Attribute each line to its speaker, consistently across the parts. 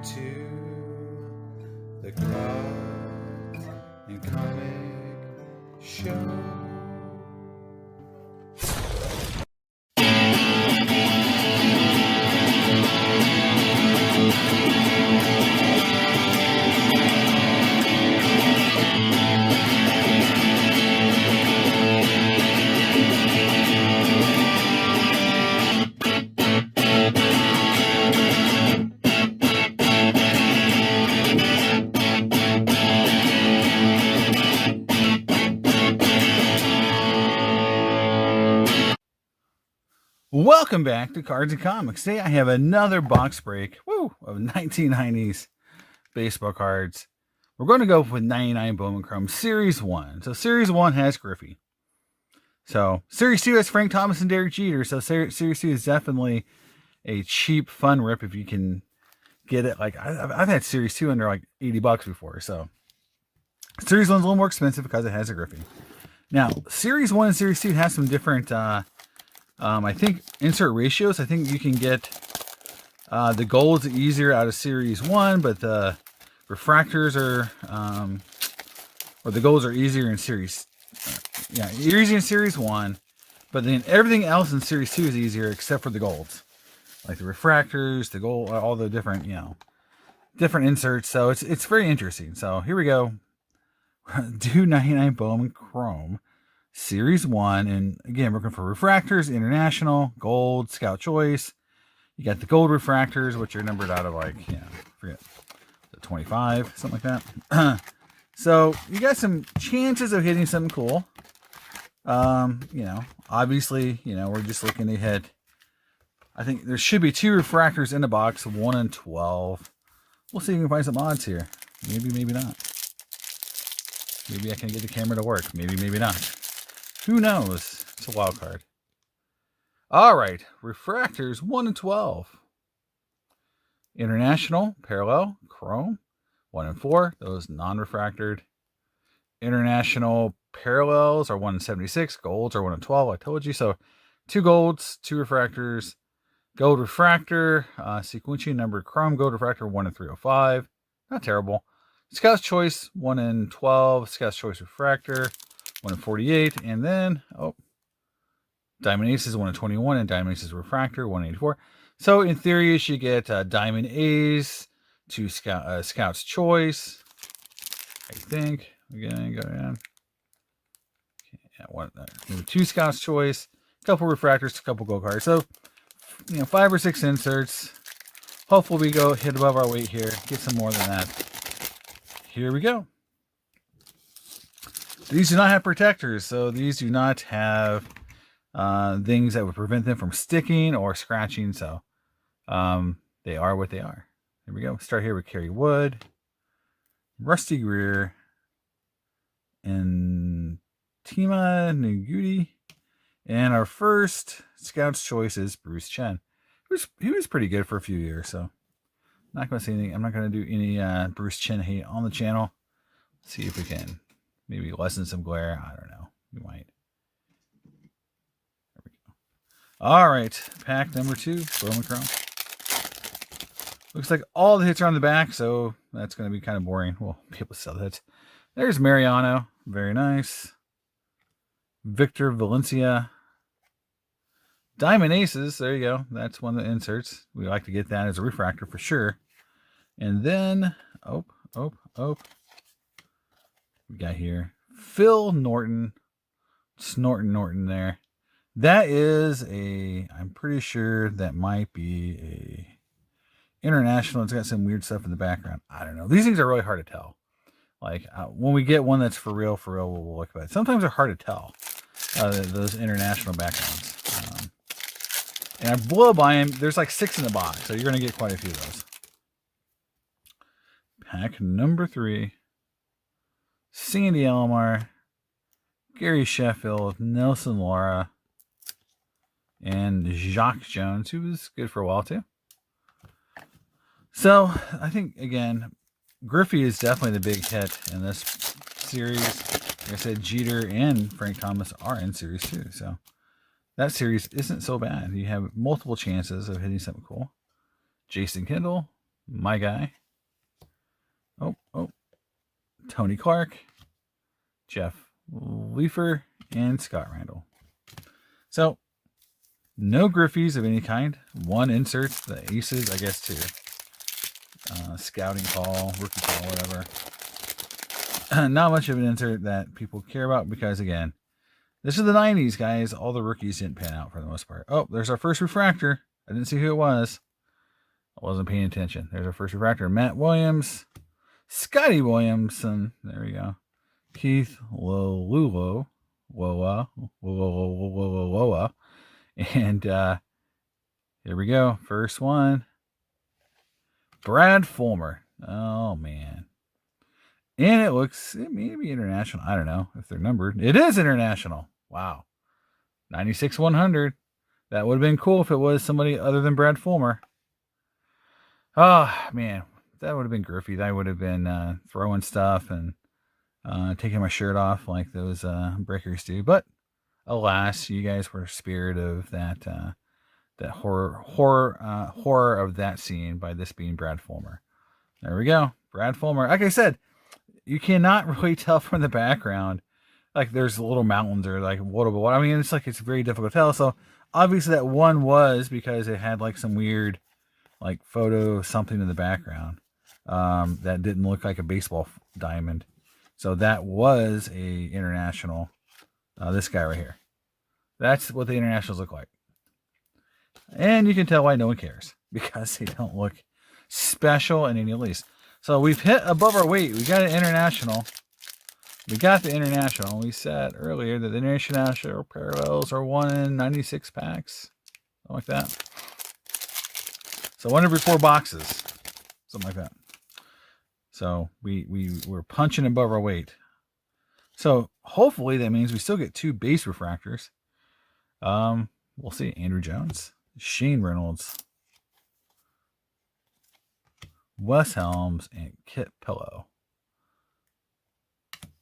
Speaker 1: to the Cards and Comic Show. Welcome back to Cards and Comics. Today I have another box break of 1990s baseball cards. We're going to go with 99 Bowman Chrome Series 1. So Series 1 has Griffey. So Series 2 has Frank Thomas and Derek Jeter. So Series 2 is definitely a cheap, fun rip if you can get it. Like I've had Series 2 under like $80 before. So Series 1's a little more expensive because it has a Griffey. Now, Series 1 and Series 2 has some different... I think insert ratios. I think you can get the golds easier out of Series 1, but the refractors are, or the golds are easier in Series, easier in Series 1, but then everything else in Series 2 is easier except for the golds, like the refractors, the gold, all the different, different inserts. So it's very interesting. So here we go. Do 99 Bowman Chrome Series 1, and again, we're looking for refractors, international, gold, scout choice. You got the gold refractors, which are numbered out of like, forget, 25, something like that. So you got some chances of hitting something cool. Obviously, we're just looking to hit. I think there should be 2 refractors in the box, 1 in 12. We'll see if we can find some odds here. Maybe, maybe not. Maybe I can get the camera to work. Maybe, maybe not. Who knows? It's a wild card. All right. Refractors, 1 in 12. International, parallel, chrome, 1 in 4. Those non-refractored. International parallels are 1 in 76. Golds are 1 in 12. I told you. So 2 golds, 2 refractors. Gold refractor, sequentially numbered chrome gold refractor, 1 in 305. Not terrible. Scout's choice, 1 in 12. Scout's choice refractor, 1 in 48, and then, Diamond Aces, 1 in 21, and Diamond Aces Refractor, 1 in 84. So, in theory, you should get Diamond A's, 2 Scout's Choice, I think. Again, go down. Yeah, 2 Scout's Choice, a couple Refractors, a couple Gold cards. So, 5 or 6 inserts. Hopefully, we go hit above our weight here, get some more than that. Here we go. These do not have protectors, so these do not have things that would prevent them from sticking or scratching. So they are what they are. Here we go. Start here with Kerry Wood, Rusty Greer, and Tima Nagudi. And our first Scout's choice is Bruce Chen. He was pretty good for a few years, so I'm not going to say anything. I'm not going to do any Bruce Chen hate on the channel. Let's see if we can maybe lessen some glare. I don't know. We might. There we go. All right. Pack number 2. Bowman Chrome. Looks like all the hits are on the back, so that's going to be kind of boring. We'll be able to sell the hits. There's Mariano. Very nice. Victor Valencia. Diamond Aces. There you go. That's one of the inserts. We like to get that as a refractor for sure. And then, we got here Phil Norton, Snorton Norton there. That is I'm pretty sure that might be a international. It's got some weird stuff in the background. I don't know. These things are really hard to tell. Like when we get one that's for real, we'll look at it. Sometimes they're hard to tell, those international backgrounds. And I blow by them. There's like 6 in the box, so you're going to get quite a few of those. Pack number 3. Sandy Alomar, Gary Sheffield, Nelson Lara, and Jacques Jones, who was good for a while too. So I think, again, Griffey is definitely the big hit in this series. Like I said, Jeter and Frank Thomas are in Series 2. So that series isn't so bad. You have multiple chances of hitting something cool. Jason Kendall, my guy. Oh, Tony Clark, Jeff Leifer, and Scott Randall. So, no Griffies of any kind. One insert, the aces, I guess, too. Scouting call, rookie call, whatever. Not much of an insert that people care about because, again, this is the 90s, guys. All the rookies didn't pan out for the most part. Oh, there's our first refractor. I didn't see who it was. I wasn't paying attention. There's our first refractor. Matt Williams, Scotty Williamson. There we go. Keith Lululo. Woa. And here we go. First one. Brad Fulmer. Oh, man. And it may be international. I don't know if they're numbered. It is international. Wow. 96-100. That would have been cool if it was somebody other than Brad Fulmer. Oh, man. That would have been Griffey. I would have been throwing stuff and taking my shirt off like those breakers do. But alas, you guys were spared of that horror of that scene by this being Brad Fulmer. There we go. Brad Fulmer. Like I said, you cannot really tell from the background. Like there's little mountains or like what. I mean, it's very difficult to tell. So obviously that one was because it had like some weird like photo something in the background that didn't look like a baseball diamond. So that was a international. This guy right here. That's what the internationals look like. And you can tell why no one cares because they don't look special in any least. So we've hit above our weight. We got an international. We got the international. We said earlier that the international parallels are 1 in 96 packs. Something like that. So 1 every 4 boxes. Something like that. So we're punching above our weight. So hopefully that means we still get 2 base refractors. We'll see. Andrew Jones, Shane Reynolds, Wes Helms, and Kit Pillow.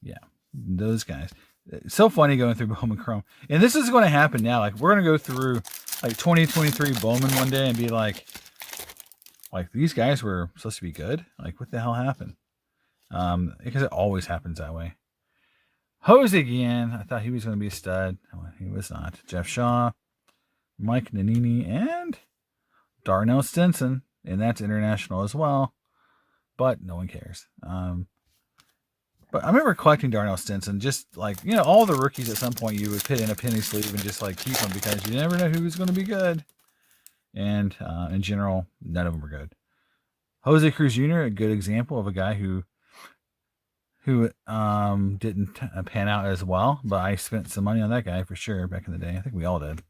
Speaker 1: Yeah, those guys. It's so funny going through Bowman Chrome. And this is going to happen now. Like, we're going to go through, like, 2023 Bowman one day and be like, these guys were supposed to be good? Like, what the hell happened? Because it always happens that way. Jose again. I thought he was going to be a stud. He was not. Jeff Shaw, Mike Nannini, and Darnell Stinson. And that's international as well. But no one cares. But I remember collecting Darnell Stinson. Just like, all the rookies at some point you would put in a penny sleeve and just like keep them because you never know who was going to be good. And in general, none of them were good. Jose Cruz Jr., a good example of a guy who didn't pan out as well. But I spent some money on that guy for sure back in the day. I think we all did.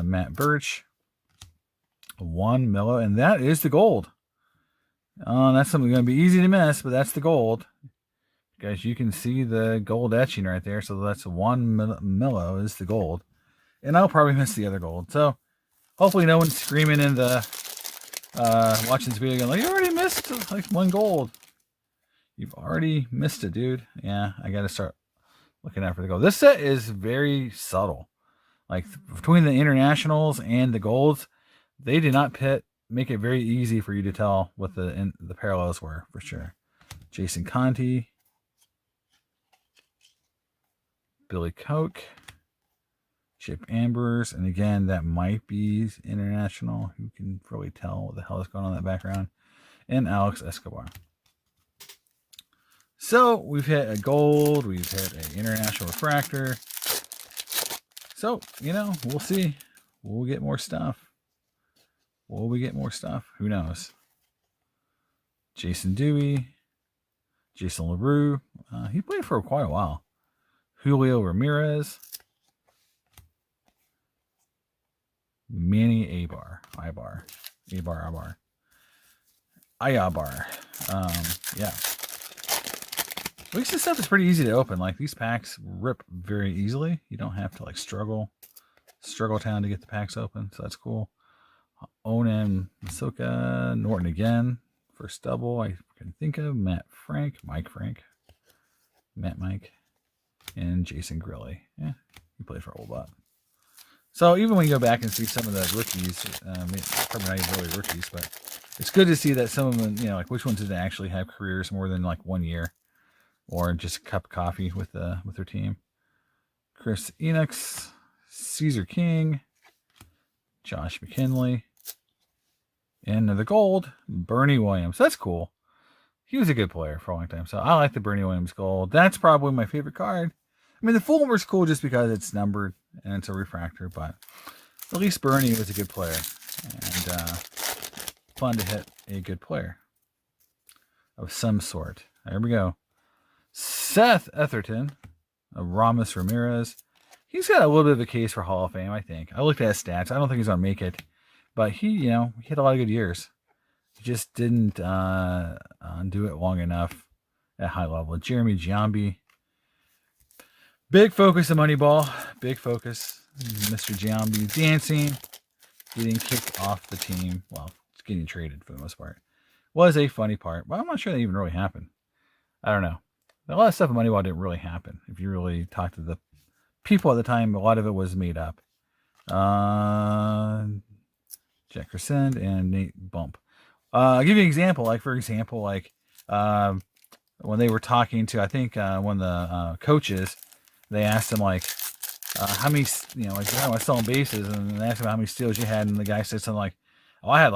Speaker 1: Matt Birch. 1 Miller, and that is the gold. That's something going to be easy to miss, but that's the gold. Guys, you can see the gold etching right there. So that's 1 Milo is the gold. And I'll probably miss the other gold. So hopefully no one's screaming in the watching this video again, like, you already missed like 1 gold. You've already missed it, dude. Yeah, I got to start looking out for the gold. This set is very subtle. Like between the internationals and the golds, they did not make it very easy for you to tell what the parallels were, for sure. Jason Conti, Billy Koch, Chip Ambers, and again, that might be international. Who can really tell what the hell is going on in that background? And Alex Escobar. So we've hit a gold, we've hit an international refractor. So, we'll see. We'll get more stuff. Will we get more stuff? Who knows? Jason Dewey, Jason LaRue. He played for quite a while. Julio Ramirez, Manny Abar. Yeah. At least this stuff is pretty easy to open. Like, these packs rip very easily. You don't have to, like, struggle town to get the packs open. So that's cool. Onan Masoka, Norton again. First double I can think of. Mike Frank, and Jason Grilly. Yeah, he played for Old Bot. So even when you go back and see some of the rookies, probably not even really rookies, but it's good to see that some of them, like which ones did actually have careers more than like 1 year, or just a cup of coffee with their team. Chris Enox, Caesar King, Josh McKinley, and another gold, Bernie Williams. That's cool. He was a good player for a long time, so I like the Bernie Williams gold. That's probably my favorite card. I mean, the Fulmer's cool just because it's numbered and it's a refractor, but at least Bernie was a good player, and fun to hit a good player of some sort. There we go. Seth Etherton of Ramos Ramirez. He's got a little bit of a case for Hall of Fame, I think. I looked at his stats. I don't think he's going to make it, but he had a lot of good years. He just didn't do it long enough at high level. Jeremy Giambi. Big focus of Moneyball. Big focus. Mr. Giambi dancing, getting kicked off the team. Well, it's getting traded for the most part. Was a funny part, but I'm not sure that even really happened. I don't know. A lot of stuff in Moneyball didn't really happen. If you really talk to the people at the time, a lot of it was made up. Jack Crescent and Nate Bump. I'll give you an example. For example, when they were talking to, I think, one of the coaches, they asked him, how many, how am I selling bases? And they asked him how many steals you had. And the guy said something like, oh, I had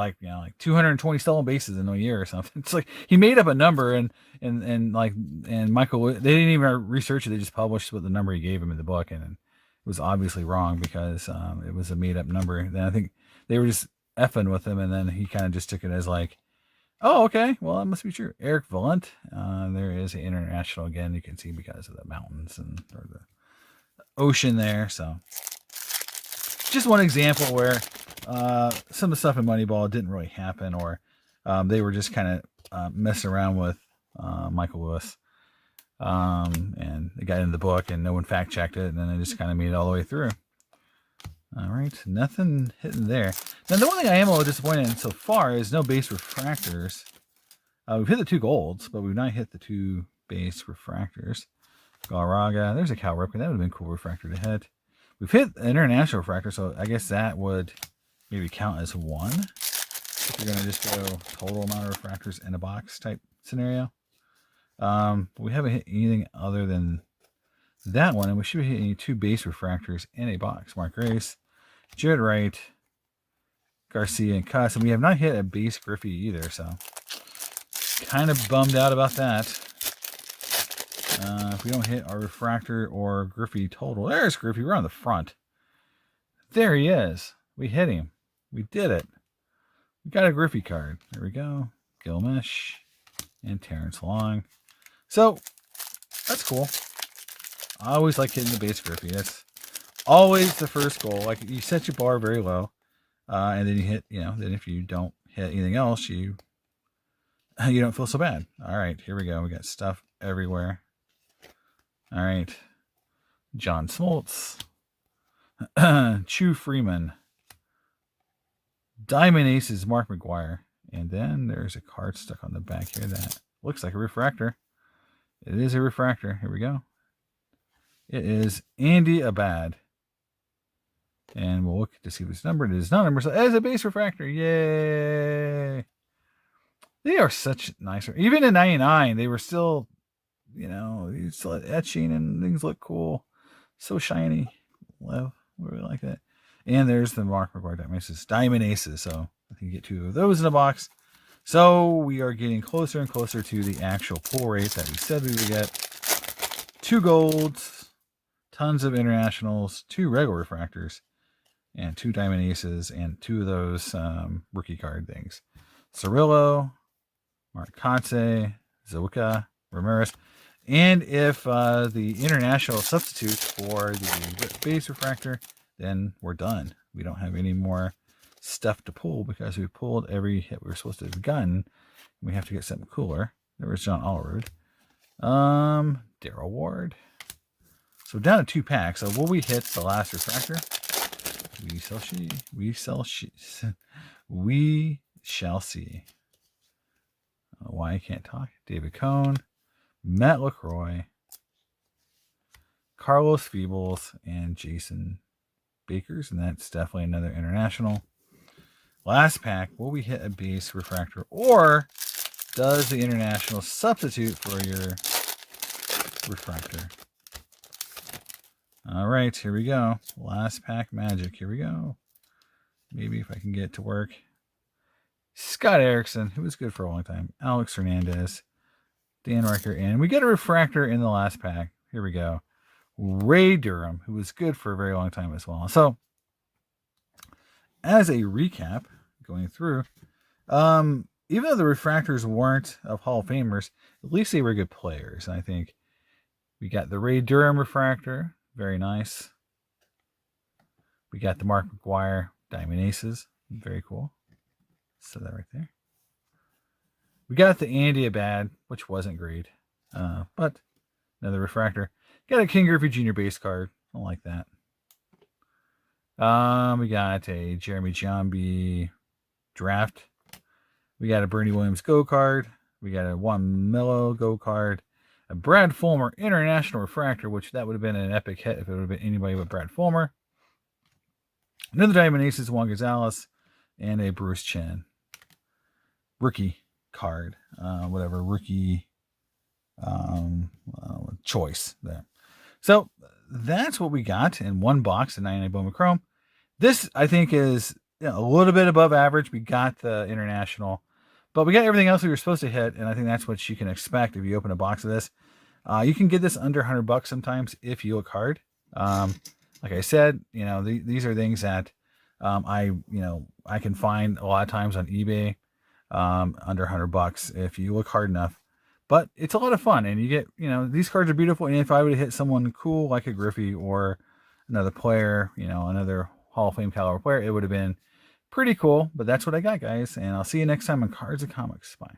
Speaker 1: 220 stolen bases in a year or something. It's like he made up a number, and Michael, they didn't even research it. They just published what the number he gave him in the book, and it was obviously wrong because it was a made up number. Then I think they were just effing with him, and then he kind of just took it as oh, okay, well, that must be true. Eric Valent, there is an international again. You can see because of the mountains or the ocean there. So just one example where some of the stuff in Moneyball didn't really happen, or they were just kind of messing around with Michael Lewis, and they got into the book and no one fact checked it, and then they just kind of made it all the way through. All right, nothing hitting there. Now, the one thing I am a little disappointed in so far is no base refractors. We've hit the 2 golds, but we've not hit the 2 base refractors. Galarraga, there's a Cal Ripken. That would have been a cool refractor to hit. We've hit an international refractor, so I guess that would maybe count as 1. If you're going to just go total amount of refractors in a box type scenario. We haven't hit anything other than that one, and we should be hitting 2 base refractors in a box. Mark Grace, Jared Wright, Garcia, and Cuss. And we have not hit a base Griffey either, so kind of bummed out about that. If we don't hit our refractor or Griffey total. There's Griffey. We're on the front. There he is. We hit him. We did it. We got a Griffey card. There we go. Gilmish and Terrence Long. So that's cool. I always like hitting the base Griffey. That's always the first goal. You set your bar very low, and then you hit. Then if you don't hit anything else, you don't feel so bad. All right, here we go. We got stuff everywhere. All right, John Smoltz, Chu Freeman, Diamond Aces, Mark McGuire, and then there's a card stuck on the back here that looks like a refractor. It is a refractor. Here we go. It is Andy Abad. And we'll look to see if it's numbered. It is not numbered. So as a base refractor. Yay. They are such nice. Even in 99, they were still, still etching and things look cool. So shiny. Love. Really like that. And there's the Mark McGuire Diamond Aces. So I think you get 2 of those in a box. So we are getting closer and closer to the actual pull rate that we said we would get. 2 golds, tons of internationals, 2 regular refractors, and 2 Diamond Aces, and 2 of those rookie card things. Cirillo, Marcotte, Zwica, Ramirez. And if the international substitutes for the base refractor, then we're done. We don't have any more stuff to pull because we pulled every hit we were supposed to have gotten. We have to get something cooler. There was John Allrood. Darryl Ward. So down to 2 packs. So will we hit the last refractor? We shall see. Why I can't talk. David Cohn, Matt LaCroix, Carlos Feebles, and Jason Bakers, and that's definitely another international. Last pack, will we hit a base refractor, or does the international substitute for your refractor? All right, here we go. Last pack magic. Here we go. Maybe if I can get it to work. Scott Erickson, who was good for a long time. Alex Hernandez, Dan Riker, and we get a refractor in the last pack. Here we go. Ray Durham, who was good for a very long time as well. So, as a recap, going through, even though the refractors weren't of Hall of Famers, at least they were good players. And I think we got the Ray Durham refractor. Very nice. We got the Mark McGwire Diamond Aces. Very cool. So that right there. We got the Andy Abad, which wasn't great. But another refractor. Got a King Griffey Jr. base card. I like that. We got a Jeremy Giambi draft. We got a Bernie Williams Go card. We got a Juan Melo Go card. A Brad Fulmer International Refractor, which that would have been an epic hit if it would have been anybody but Brad Fulmer. Another Diamond Aces, Juan Gonzalez, and a Bruce Chen rookie card. Rookie choice there. So that's what we got in one box of 99 Bowman Chrome. This, I think, is a little bit above average. We got the international, but we got everything else we were supposed to hit, and I think that's what you can expect if you open a box of this. You can get this under $100 sometimes if you look hard. Like I said, these are things that I can find a lot of times on eBay under $100 if you look hard enough. But it's a lot of fun, and you get, these cards are beautiful. And if I would have hit someone cool like a Griffey or another player, another Hall of Fame caliber player, it would have been pretty cool. But that's what I got, guys. And I'll see you next time on Cards and Comics. Bye.